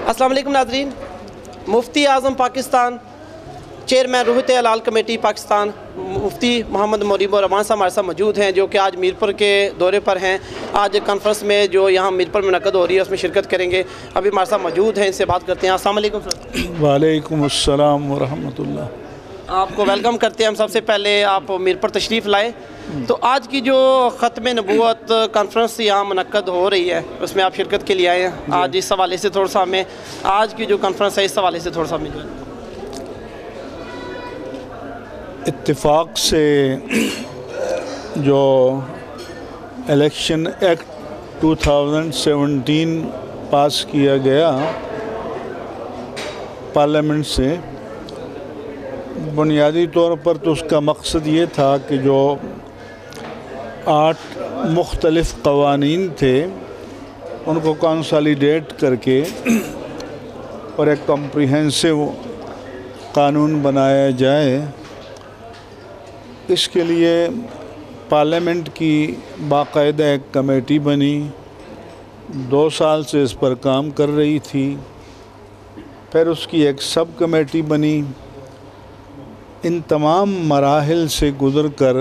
السلام علیکم ناظرین، مفتی اعظم پاکستان، چیئرمین روحت ہلال کمیٹی پاکستان مفتی محمد مریب الرحمان صاحب ہمارے ساتھ موجود ہیں، جو کہ آج میرپور کے دورے پر ہیں۔ آج کانفرنس میں جو یہاں میرپور میں منعقد ہو رہی ہے اس میں شرکت کریں گے۔ ابھی ہمارے ساتھ موجود ہیں، ان سے بات کرتے ہیں۔ السلام علیکم سر۔ وعلیکم السلام ورحمۃ اللہ۔ آپ کو ویلکم کرتے ہیں۔ ہم سب سے پہلے آپ میرپور تشریف لائے، تو آج کی جو ختم نبوت کانفرنس یہاں منعقد ہو رہی ہے اس میں آپ شرکت کے لیے آئے ہیں۔ آج اس حوالے سے تھوڑا سا ہمیں آج کی جو کانفرنس ہے اس حوالے سے تھوڑا سا ہمیں اتفاق سے جو الیکشن ایکٹ 2017 پاس کیا گیا پارلیمنٹ سے، بنیادی طور پر تو اس کا مقصد یہ تھا کہ جو 8 مختلف قوانین تھے ان کو کنسالیڈیٹ کر کے اور ایک کمپریہنسو قانون بنایا جائے۔ اس کے لیے پارلیمنٹ کی باقاعدہ ایک کمیٹی بنی، 2 سال سے اس پر کام کر رہی تھی۔ پھر اس کی ایک سب کمیٹی بنی۔ ان تمام مراحل سے گزر کر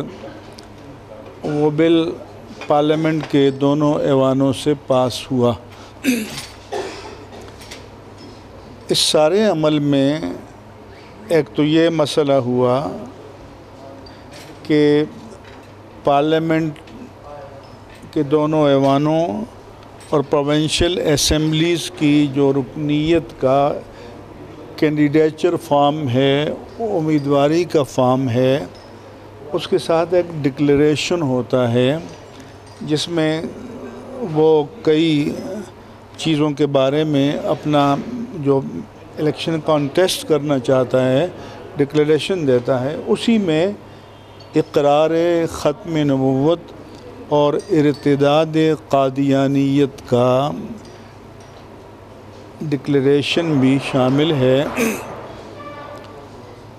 وہ بل پارلیمنٹ کے دونوں ایوانوں سے پاس ہوا۔ اس سارے عمل میں ایک تو یہ مسئلہ ہوا کہ پارلیمنٹ کے دونوں ایوانوں اور پروونشل اسمبلیز کی جو رکنیت کا کینڈیڈیچر فارم ہے، امیدواری کا فارم ہے، اس کے ساتھ ایک ڈکلیریشن ہوتا ہے جس میں وہ کئی چیزوں کے بارے میں اپنا جو الیکشن کانٹیسٹ کرنا چاہتا ہے ڈکلیریشن دیتا ہے۔ اسی میں اقرار ختم نبوت اور ارتداد قادیانیت کا ڈکلیریشن بھی شامل ہے۔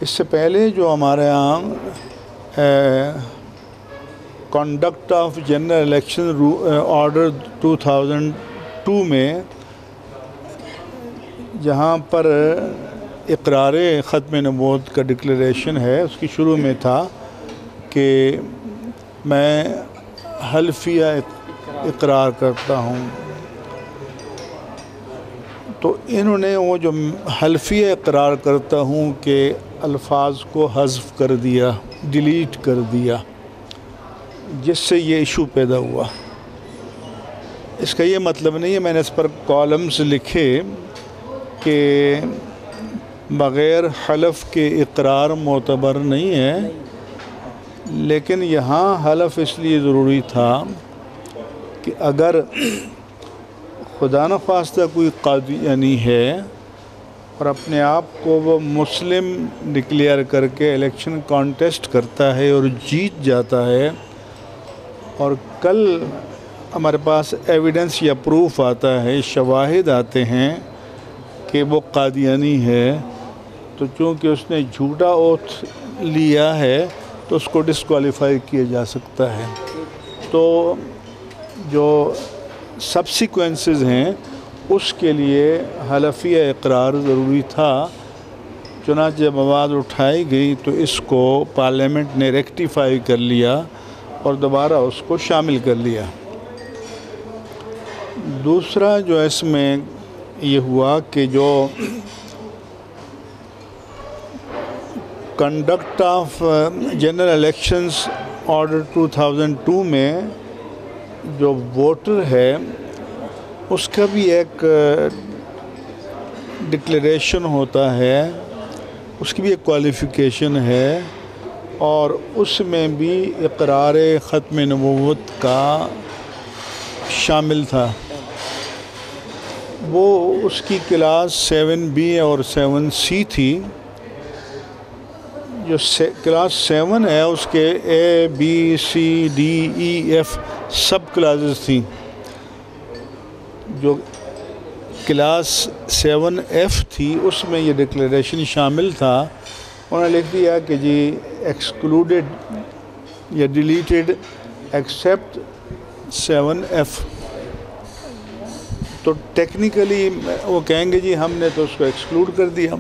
اس سے پہلے جو ہمارے یہاں conduct of general election order 2002 میں جہاں پر اقرار ختم نبوت کا ڈکلیریشن ہے، اس کی شروع میں تھا کہ میں حلفیہ اقرار کرتا ہوں، تو انہوں نے وہ جو حلفیہ اقرار کرتا ہوں کہ الفاظ کو حذف کر دیا، ڈیلیٹ کر دیا، جس سے یہ ایشو پیدا ہوا۔ اس کا یہ مطلب نہیں ہے، میں نے اس پر کالمز لکھے کہ بغیر حلف کے اقرار معتبر نہیں ہے، لیکن یہاں حلف اس لیے ضروری تھا کہ اگر خدا نخواستہ کوئی قادیانی ہے اور اپنے آپ کو وہ مسلم ڈکلیئر کر کے الیکشن کانٹیسٹ کرتا ہے اور جیت جاتا ہے، اور کل ہمارے پاس ایویڈنس یا پروف آتا ہے، شواہد آتے ہیں کہ وہ قادیانی ہے، تو چونکہ اس نے جھوٹا اوتھ لیا ہے تو اس کو ڈسکوالیفائی کیا جا سکتا ہے۔ تو جو سبسیکوینسز ہیں اس کے لیے حلفیہ اقرار ضروری تھا۔ چنانچہ جب آواز اٹھائی گئی تو اس کو پارلیمنٹ نے ریکٹیفائی کر لیا اور دوبارہ اس کو شامل کر لیا۔ دوسرا جو اس میں یہ ہوا کہ جو conduct of general elections order 2002 میں جو ووٹر ہے اس کا بھی ایک ڈکلیریشن ہوتا ہے، اس کی بھی ایک کوالیفیکیشن ہے، اور اس میں بھی اقرار ختم نبوت کا شامل تھا۔ وہ اس کی کلاس 7B اور 7C تھی۔ جو کلاس 7 ہے اس کے ABCDEF سب کلاسز تھیں۔ جو کلاس 7F تھی اس میں یہ ڈکلیریشن شامل تھا۔ انہوں نے لکھ دیا کہ جی ایکسکلوڈڈ یا ڈیلیٹڈ ایکسیپٹ 7F۔ تو ٹیکنیکلی وہ کہیں گے جی ہم نے تو اس کو ایکسکلوڈ کر دیا،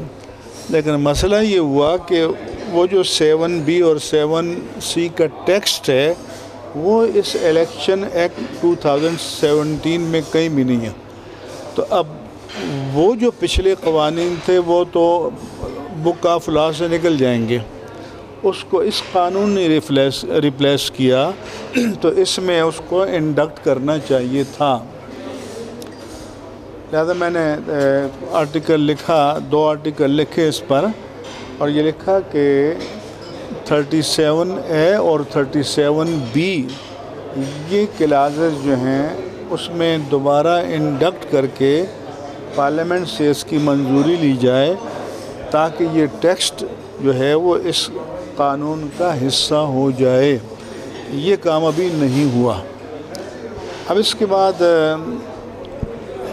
لیکن مسئلہ یہ ہوا کہ وہ جو 7B اور 7C کا ٹیکسٹ ہے وہ اس الیکشن ایکٹ 2017 میں کہیں بھی نہیں ہے. تو اب وہ جو پچھلے قوانین تھے وہ تو بک آف لا سے نکل جائیں گے، اس کو اس قانون نے ریپلیس کیا، تو اس میں اس کو انڈکٹ کرنا چاہیے تھا. لہذا میں نے آرٹیکل لکھا، 2 آرٹیکل لکھے اس پر، اور یہ لکھا کہ 37A اور 37B یہ کلازز جو ہیں اس میں دوبارہ انڈکٹ کر کے پارلیمنٹ سے اس کی منظوری لی جائے تاکہ یہ ٹیکسٹ جو ہے وہ اس قانون کا حصہ ہو جائے. یہ کام ابھی نہیں ہوا. اب اس کے بعد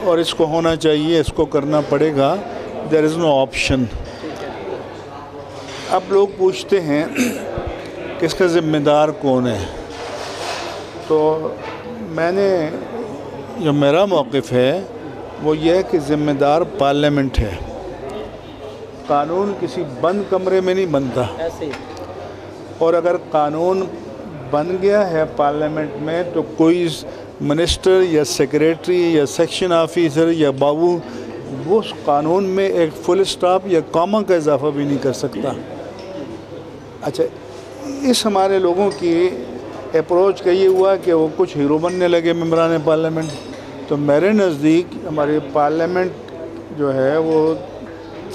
اور اس کو ہونا چاہیے، اس کو کرنا پڑے گا. دیر از نو آپشن. اب لوگ پوچھتے ہیں کہ اس کا ذمہ دار کون ہے، تو میں نے جو میرا موقف ہے وہ یہ ہے کہ ذمہ دار پارلیمنٹ ہے. قانون کسی بند کمرے میں نہیں بنتا، اور اگر قانون بن گیا ہے پارلیمنٹ میں تو کوئی منسٹر یا سیکریٹری یا سیکشن آفیسر یا بابو وہ اس قانون میں ایک فل سٹاپ یا کاما کا اضافہ بھی نہیں کر سکتا. اچھا، اس ہمارے لوگوں کی اپروچ کا یہ ہوا کہ وہ کچھ ہیرو بننے لگے ممبران پارلیمنٹ. تو میرے نزدیک ہماری پارلیمنٹ جو ہے وہ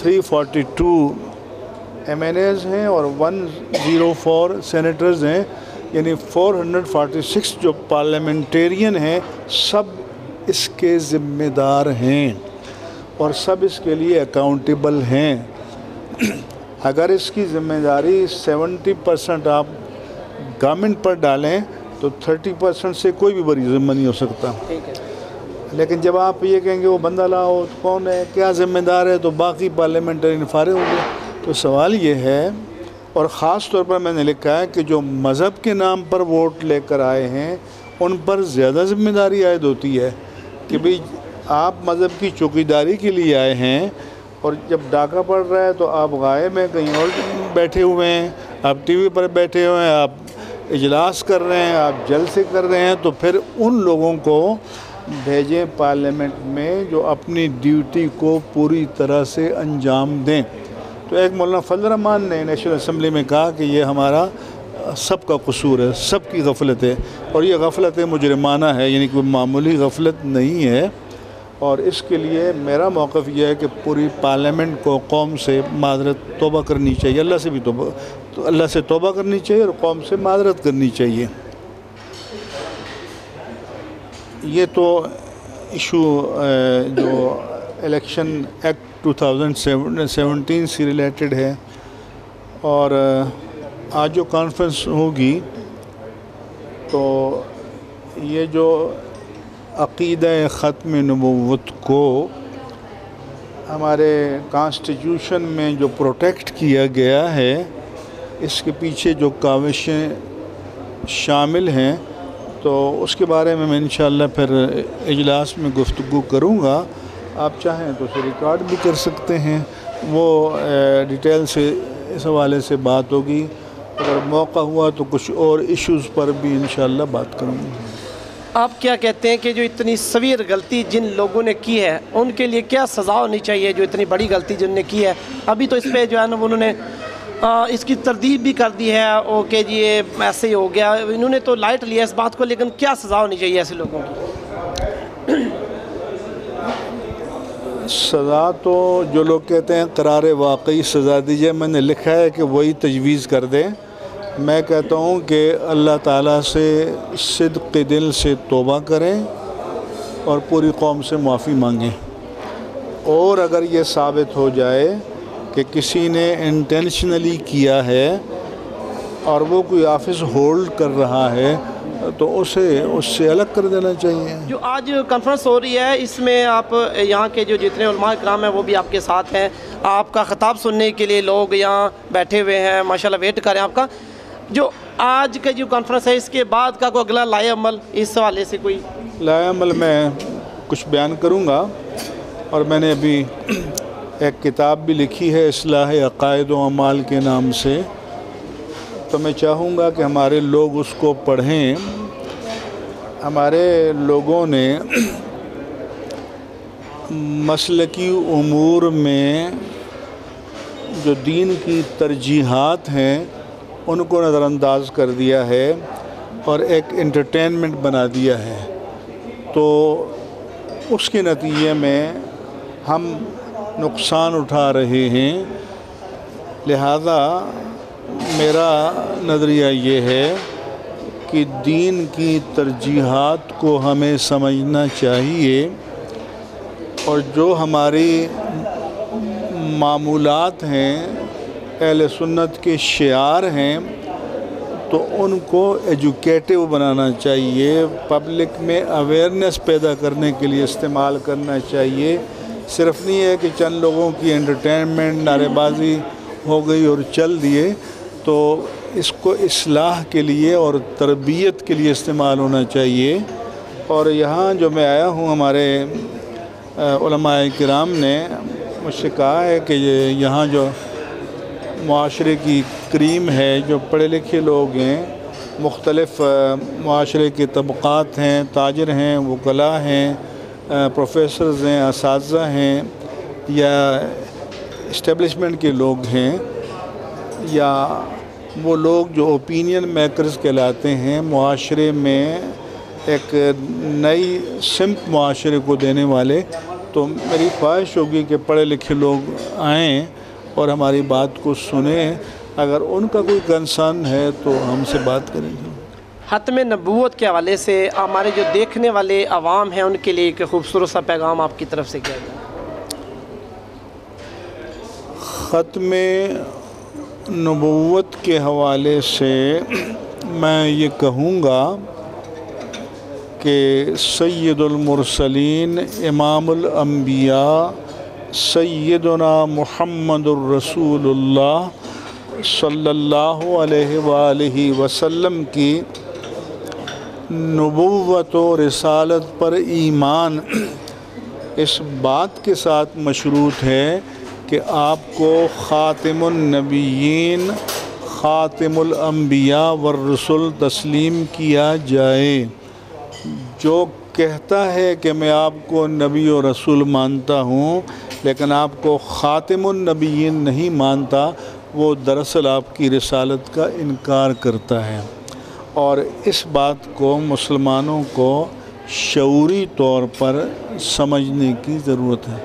342 MNAs ہیں اور 104 سینیٹرز ہیں، یعنی 446 جو پارلیمنٹیرین ہیں سب اس کے ذمہ دار ہیں اور سب اس کے لیے اکاؤنٹیبل ہیں. اگر اس کی ذمہ داری 70% آپ گورنمنٹ پر ڈالیں تو 30% سے کوئی بھی بری ذمہ نہیں ہو سکتا. لیکن جب آپ یہ کہیں گے وہ بندہ لاؤ کون ہے کیا ذمہ دار ہے تو باقی پارلیمنٹرین فارغ ہو گئے. تو سوال یہ ہے، اور خاص طور پر میں نے لکھا ہے کہ جو مذہب کے نام پر ووٹ لے کر آئے ہیں ان پر زیادہ ذمہ داری عائد ہوتی ہے کہ بھئی آپ مذہب کی چوکیداری کے لیے آئے ہیں، اور جب ڈاکہ پڑ رہا ہے تو آپ غائب ہیں، کہیں اور بیٹھے ہوئے ہیں، آپ ٹی وی پر بیٹھے ہوئے ہیں، آپ اجلاس کر رہے ہیں، آپ جلسے کر رہے ہیں، تو پھر ان لوگوں کو بھیجیں پارلیمنٹ میں جو اپنی ڈیوٹی کو پوری طرح سے انجام دیں. تو ایک مولانا فضل الرحمان نے نیشنل اسمبلی میں کہا کہ یہ ہمارا سب کا قصور ہے، سب کی غفلت ہے، اور یہ غفلت مجرمانہ ہے، یعنی کوئی معمولی غفلت نہیں ہے. اور اس کے لیے میرا موقف یہ ہے کہ پوری پارلیمنٹ کو قوم سے معذرت توبہ کرنی چاہیے، اللہ سے بھی اللہ سے توبہ کرنی چاہیے اور قوم سے معذرت کرنی چاہیے. یہ تو ایشو جو الیکشن ایکٹ 2017 سے ریلیٹڈ ہے. اور آج جو کانفرنس ہوگی تو یہ جو عقیدہ ختم نبوت کو ہمارے کانسٹیٹیوشن میں جو پروٹیکٹ کیا گیا ہے، اس کے پیچھے جو کاوشیں شامل ہیں تو اس کے بارے میں انشاءاللہ پھر اجلاس میں گفتگو کروں گا. آپ چاہیں تو اسے ریکارڈ بھی کر سکتے ہیں، وہ ڈیٹیل سے اس حوالے سے بات ہوگی. اگر موقع ہوا تو کچھ اور ایشوز پر بھی انشاءاللہ بات کروں گا. آپ کیا کہتے ہیں کہ جو اتنی سویر غلطی جن لوگوں نے کی ہے ان کے لیے کیا سزا ہونی چاہیے، جو اتنی بڑی غلطی جن نے کی ہے؟ ابھی تو اس پہ جو ہے نا انہوں نے اس کی تردید بھی کر دی ہے کہ جی یہ ایسے ہی ہو گیا، انہوں نے تو لائٹ لیا اس بات کو، لیکن کیا سزا ہونی چاہیے ایسے لوگوں کی؟ سزا تو جو لوگ کہتے ہیں قرار واقعی سزا دیجیے، میں نے لکھا ہے کہ وہی تجویز کر دیں. میں کہتا ہوں کہ اللہ تعالیٰ سے صدق دل سے توبہ کریں اور پوری قوم سے معافی مانگیں. اور اگر یہ ثابت ہو جائے کہ کسی نے انٹینشنلی کیا ہے اور وہ کوئی آفس ہولڈ کر رہا ہے تو اس سے الگ کر دینا چاہیے. جو آج کانفرنس ہو رہی ہے اس میں آپ یہاں کے جو جتنے علماء کرام ہیں وہ بھی آپ کے ساتھ ہیں، آپ کا خطاب سننے کے لیے لوگ یہاں بیٹھے ہوئے ہیں، ماشاءاللہ ویٹ کر رہے ہیں آپ کا. جو آج کا جو کانفرنس ہے اس کے بعد کا کوئی اگلا لائے عمل اس حوالے سے کوئی لائے عمل میں کچھ بیان کروں گا، اور میں نے ابھی ایک کتاب بھی لکھی ہے اصلاح عقائد و اعمال کے نام سے، تو میں چاہوں گا کہ ہمارے لوگ اس کو پڑھیں۔ ہمارے لوگوں نے مسلکی امور میں جو دین کی ترجیحات ہیں ان کو نظر انداز کر دیا ہے اور ایک انٹرٹینمنٹ بنا دیا ہے، تو اس کے نتیجے میں ہم نقصان اٹھا رہے ہیں۔ لہذا میرا نظریہ یہ ہے کہ دین کی ترجیحات کو ہمیں سمجھنا چاہیے، اور جو ہماری معمولات ہیں اہل سنت کے شعار ہیں تو ان کو ایجوکیٹو بنانا چاہیے، پبلک میں اویئرنیس پیدا کرنے کے لیے استعمال کرنا چاہیے۔ صرف نہیں ہے کہ چند لوگوں کی انٹرٹینمنٹ نعرے بازی ہو گئی اور چل دیے، تو اس کو اصلاح کے لیے اور تربیت کے لیے استعمال ہونا چاہیے۔ اور یہاں جو میں آیا ہوں، ہمارے علماء کرام نے مجھ سے کہا ہے کہ یہاں جو معاشرے کی کریم ہے، جو پڑھے لکھے لوگ ہیں، مختلف معاشرے کے طبقات ہیں، تاجر ہیں، وکلاء ہیں، پروفیسرز ہیں، اساتذہ ہیں، یا اسٹیبلشمنٹ کے لوگ ہیں، یا وہ لوگ جو اوپینین میکرز کہلاتے ہیں، معاشرے میں ایک نئی سمت معاشرے کو دینے والے، تو میری خواہش ہوگی کہ پڑھے لکھے لوگ آئیں اور ہماری بات کو سنیں۔ اگر ان کا کوئی کنسرن ہے تو ہم سے بات کریں گے۔ ختم نبوت کے حوالے سے ہمارے جو دیکھنے والے عوام ہیں ان کے لیے ایک خوبصورت سا پیغام آپ کی طرف سے کیا جائے؟ ختم نبوت کے حوالے سے میں یہ کہوں گا کہ سید المرسلین، امام الانبیاء، سیدنا محمد الرسول اللہ صلی اللہ علیہ وآلہ وسلم کی نبوت و رسالت پر ایمان اس بات کے ساتھ مشروط ہے کہ آپ کو خاتم النبیین، خاتم الانبیاء والرسل تسلیم کیا جائے۔ جو کہتا ہے کہ میں آپ کو نبی و رسول مانتا ہوں لیکن آپ کو خاتم النبیین نہیں مانتا، وہ دراصل آپ کی رسالت کا انکار کرتا ہے، اور اس بات کو مسلمانوں کو شعوری طور پر سمجھنے کی ضرورت ہے۔